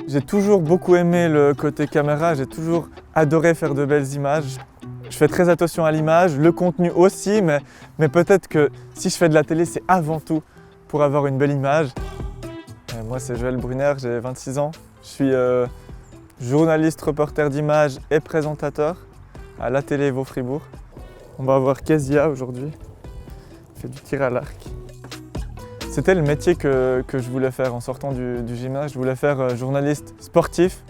J'ai toujours beaucoup aimé le côté caméra, j'ai toujours adoré faire de belles images. Je fais très attention à l'image, le contenu aussi, mais peut-être que si je fais de la télé, c'est avant tout pour avoir une belle image. Moi, c'est Joël Brunner, j'ai 26 ans. Je suis journaliste, reporter d'images et présentateur à la télé Vaud-Fribourg. On va voir Kezia aujourd'hui, il fait du tir à l'arc. C'était le métier que je voulais faire en sortant du gymnase. Je voulais faire journaliste sportif.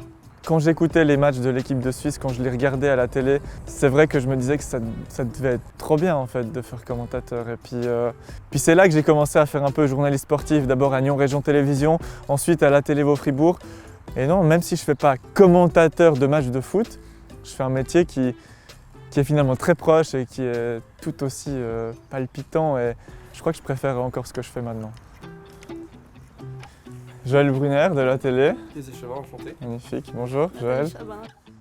Quand j'écoutais les matchs de l'équipe de Suisse, quand je les regardais à la télé, c'est vrai que je me disais que ça devait être trop bien en fait de faire commentateur. Et puis c'est là que j'ai commencé à faire un peu journaliste sportif, d'abord à Nyon Région Télévision, ensuite à la télé Vaud-Fribourg. Et non, même si je ne fais pas commentateur de matchs de foot, je fais un métier qui est finalement très proche et qui est tout aussi palpitant. Et je crois que je préfère encore ce que je fais maintenant. Joël Brunner de la télé. Kezia Chauvin, enchanté. Magnifique, bonjour Joël.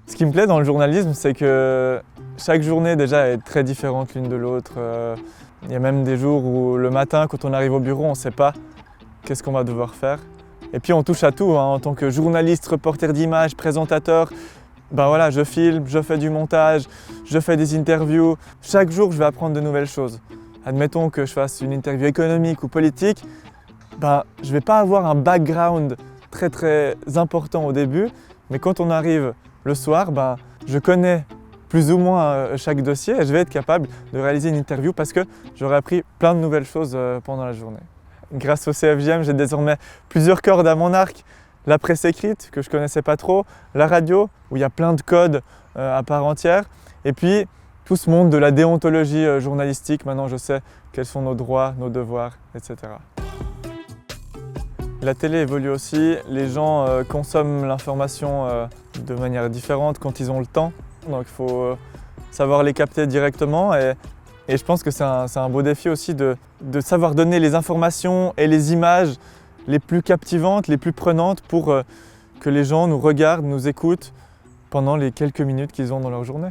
Ce qui me plaît dans le journalisme, c'est que chaque journée déjà est très différente l'une de l'autre. Il y a même des jours où le matin, quand on arrive au bureau, on ne sait pas qu'est-ce qu'on va devoir faire. Et puis on touche à tout, hein, en tant que journaliste, reporter d'images, présentateur. Ben voilà, je filme, je fais du montage, je fais des interviews. Chaque jour, je vais apprendre de nouvelles choses. Admettons que je fasse une interview économique ou politique, ben, je ne vais pas avoir un background très important au début, mais quand on arrive le soir, ben, je connais plus ou moins chaque dossier et je vais être capable de réaliser une interview parce que j'aurai appris plein de nouvelles choses pendant la journée. Grâce au CFJM, j'ai désormais plusieurs cordes à mon arc. La presse écrite, que je ne connaissais pas trop, la radio, où il y a plein de codes à part entière, et puis tout ce monde de la déontologie journalistique. Maintenant, je sais quels sont nos droits, nos devoirs, etc. La télé évolue aussi, les gens consomment l'information de manière différente quand ils ont le temps, donc il faut savoir les capter directement et je pense que c'est un beau défi aussi de savoir donner les informations et les images les plus captivantes, les plus prenantes pour que les gens nous regardent, nous écoutent pendant les quelques minutes qu'ils ont dans leur journée.